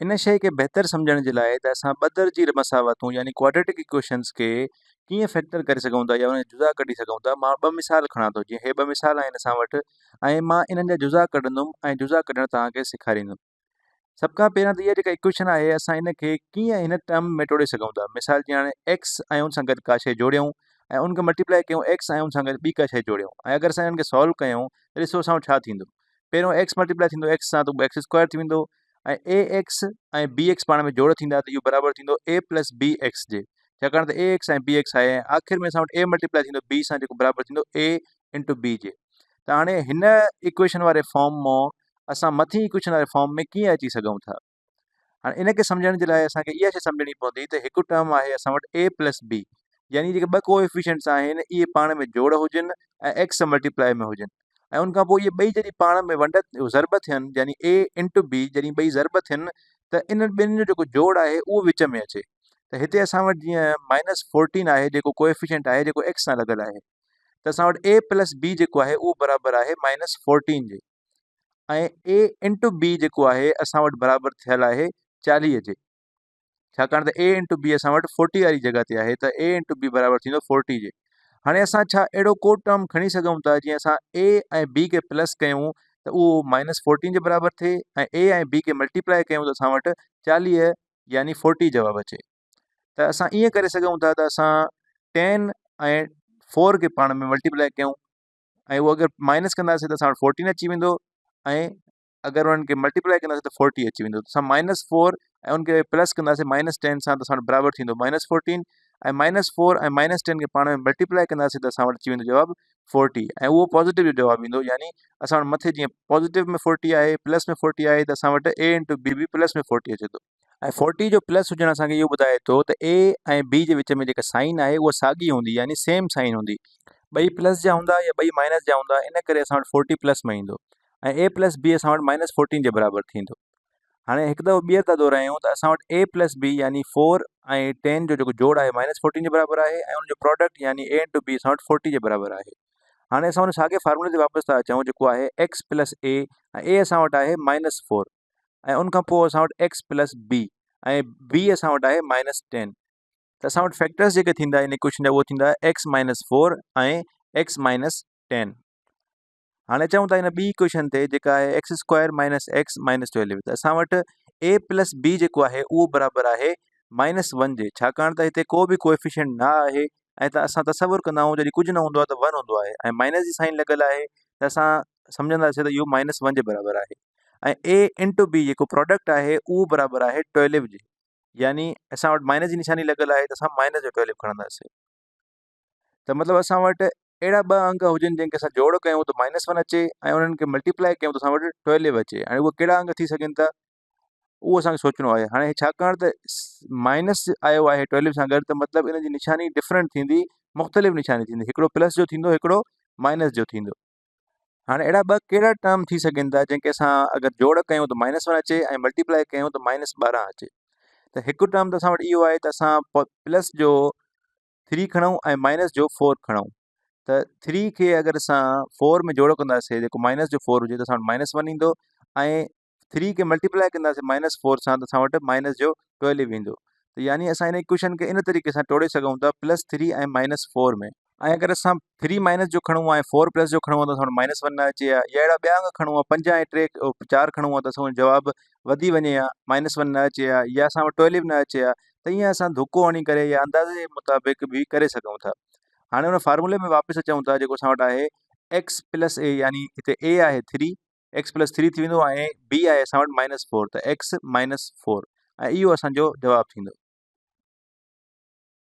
इन शइ खे बहितर सम्झण जे लाइ त असां ॿधर जी मसावतूं यानी क्वाड्रेटिक इक्वेशन्स खे कीअं फैक्टर करे सघूं था या उन जा जुज़ा कढी सघूं था। मां ॿ मिसाल खणां थो, जीअं हे ॿ मिसाल आहिनि असां वटि ऐं मां इन्हनि जा जुज़ा कढंदुमि ऐं जुज़ा कढणु तव्हांखे सेखारींदुमि। सभ खां पहिरियां त इहा जेका इक्वेशन आहे असां इन खे कीअं हिन टर्म में टोड़े सघूं था। मिसाल जीअं हाणे एक्स आयूं सां गॾु का शइ जोड़ियऊं ऐं उनखे मल्टीप्लाई कयूं एक्स आयूं सां गॾु ॿी का शइ जोड़ियऊं ऐं अगरि असां इन्हनि खे सॉल्व कयूं त ॾिसो असां वटि छा थींदो। पहिरियों एक्स मल्टीप्लाई थींदो एक्स सां त उहो एक्स स्क्वायर थी वेंदो ऐं ए एक्स ऐं बी एक्स पाण में जोड़ थींदा त इहो बराबरि थींदो ए प्लस बी एक्स जे, छाकाणि त ए एक्स ऐं बी एक्स आहे ऐं आख़िर में असां वटि ए मल्टीप्लाई थींदो बी सां जेको बराबरि थींदो ए इंटू बी जे। त हाणे हिन इक्वेशन वारे फॉर्म मां असां मथीं इक्वेशन वारे फॉर्म में कीअं अची सघूं था। हाणे इन खे सम्झण जे लाइ असांखे इहा शइ सम्झणी पवंदी त हिकु टर्म आहे असां वटि ए प्लस बी, यानी जेके ॿ कोएफिशिएंट्स आहिनि इहे पाण में जोड़ हुजनि ऐं एक्स मल्टीप्लाई में हुजनि ऐं उनखां पोइ इहे ॿई जॾहिं पाण में ज़रब थियनि यानी ए इंटू बी जॾहिं ॿई ज़रब थियनि त इन ॿिनि जो जेको जोड़ आहे उहो विच में अचे। त हिते असां वटि जीअं -14 आहे जेको कोएफिशिएंट आहे जेको एक्स सां लॻल आहे, त असां वटि ए प्लस बी जेको आहे उहो बराबरि आहे -14 जे ऐं ए इंटू बी जेको आहे असां वटि बराबरि थियल आहे 40 जे, छाकाणि त ए इंटू बी असां वटि 40 वारी जॻह ते आहे त ए इंटू बी बराबरि थींदो 40 जे। हाणे असां छा अहिड़ो को टर्म खणी सघूं था जीअं असां ए ऐं बी खे प्लस कयूं त उहो -14 जे बराबरि थिए ऐं ए ऐं बी खे मल्टीप्लाई कयूं त असां वटि 40 यानी 40 जवाबु अचे। त असां ईअं करे सघूं था त असां 10 ऐं 4 खे पाण में मल्टीप्लाई कयूं ऐं उहो अगरि माइनस कंदासीं त असां वटि 14 अची वेंदो ऐं अगरि उन्हनि खे मल्टीप्लाई कंदासीं त 40 अची वेंदो। असां -4 ऐं उनखे प्लस कंदासीं -10 सां त असां वटि बराबरि थींदो -14 ऐं -4 ऐं -10 खे पाण में मल्टीप्लाई कंदासीं त असां वटि अची वेंदो जवाबु 40 ऐं उहो पॉज़िटिव जो जवाबु ईंदो। यानी असां वटि मथे जीअं पॉज़िटिव में 40 आहे प्लस में 40 आहे त असां वटि ए इंटू बी बि प्लस में 40 अचे थो ऐं 40 जो प्लस हुजणु असांखे इहो ॿुधाए थो त ए ऐं बी जे विच में जेका साइन आहे उहा साॻी हूंदी यानी सेम साइन हूंदी। ॿई प्लस जा हूंदा या ॿई माइनस जा हूंदा, इन करे असां वटि 40 प्लस में ईंदो ऐं ए प्लस बी असां वटि -14 जे बराबरि थींदो। हाणे हिकु दफ़ो ॿीहर था दोहरायूं त असां वटि ए प्लस बी यानी 4 ऐं 10 जो जेको जोड़ आहे -14 जे बराबरि आहे ऐं उनजो प्रोडक्ट यानी ए इंटू बी असां वटि 40 जे बराबरि आहे। हाणे असां हुन साॻे फार्मूले ते वापसि था अचूं जेको आहे एक्स प्लस ए ऐं ए असां वटि आहे -4 ऐं उनखां पोइ असां वटि एक्स प्लस बी ऐं बी असां वटि आहे -10। त असां वटि फैक्टर्स जेके थींदा इन इक्वेशन जा उहो थींदा एक्स -4 ऐं एक्स -10। हाणे चऊं था इन ॿी इक्वेशन ते जेका आहे एक्स स्क्वायर -एक्स -12 त असां वटि ए प्लस बी जेको आहे उहो बराबरि आहे -1 जे, छाकाणि त हिते को बि कोएफिशिएंट न आहे ऐं त असां तसवुरु कंदा आहियूं जॾहिं कुझु न हूंदो आहे त 1 हूंदो आहे ऐं माइनस जी साइन लॻल आहे त असां सम्झंदासीं त इहो -1 जे बराबरि आहे ऐं ए इंटू बी जेको प्रोडक्ट आहे उहो बराबरि आहे 12 जे, यानी असां वटि माइनस जी निशानी लॻल आहे त असां -12 खणंदासीं। त मतिलबु असां वटि अहिड़ा ॿ अंग हुजनि जंहिंखे असां जोड़ कयूं त -1 अचे ऐं उन्हनि खे मल्टीप्लाई कयूं त असां वटि 12 अचे। हाणे उहे कहिड़ा अंग थी सघनि था उहो असांखे सोचणो आहे। हाणे छाकाणि त माइनस आयो आहे 12 सां गॾु त मतिलबु इन जी निशानी डिफरेंट थींदी, मुख़्तलिफ़ निशानी थींदी, हिकिड़ो प्लस जो थींदो हिकिड़ो माइनस जो थींदो। हाणे अहिड़ा ॿ कहिड़ा टर्म थी सघनि था जंहिंखे असां अगरि जोड़ कयूं त -1 अचे ऐं मल्टीप्लाई कयूं त -12 अचे। त हिकु टर्म त असां वटि इहो आहे त असां प्लस जो 3 खणूं ऐं माइनस जो 4 खणूं त 3 खे अगरि असां 4 में जोड़ो कंदासीं जेको माइनस जो 4 हुजे त असां वटि -1 ईंदो ऐं 3 खे मल्टीप्लाई कंदासीं -4 सां त असां वटि माइनस जो 12 ईंदो। त यानी असां इन इक्वेशन खे इन तरीक़े सां टोड़े सघूं था +3 ऐं -4 में। ऐं अगरि असां 3 माइनस जो खणूं ऐं 4 प्लस जो खणूं त असां वटि -1 न अचे या अहिड़ा ॿिया अंग खणूं 5 ऐं 4 खणूं त असांजो जवाबु वधी वञे या -1 न अचे या असां वटि 12 न अचे त ईअं असां धोखो हणी करे या अंदाज़े जे मुताबिक़ बि करे सघूं था। हाणे हुन फार्मूले में वापसि अचूं था जेको असां वटि आहे एक्स प्लस ए, यानी हिते ए आहे 3, एक्स प्लस 3 थी वेंदो ऐं बी आहे असां वटि -4 त एक्स -4 ऐं इहो असांजो जवाबु थींदो।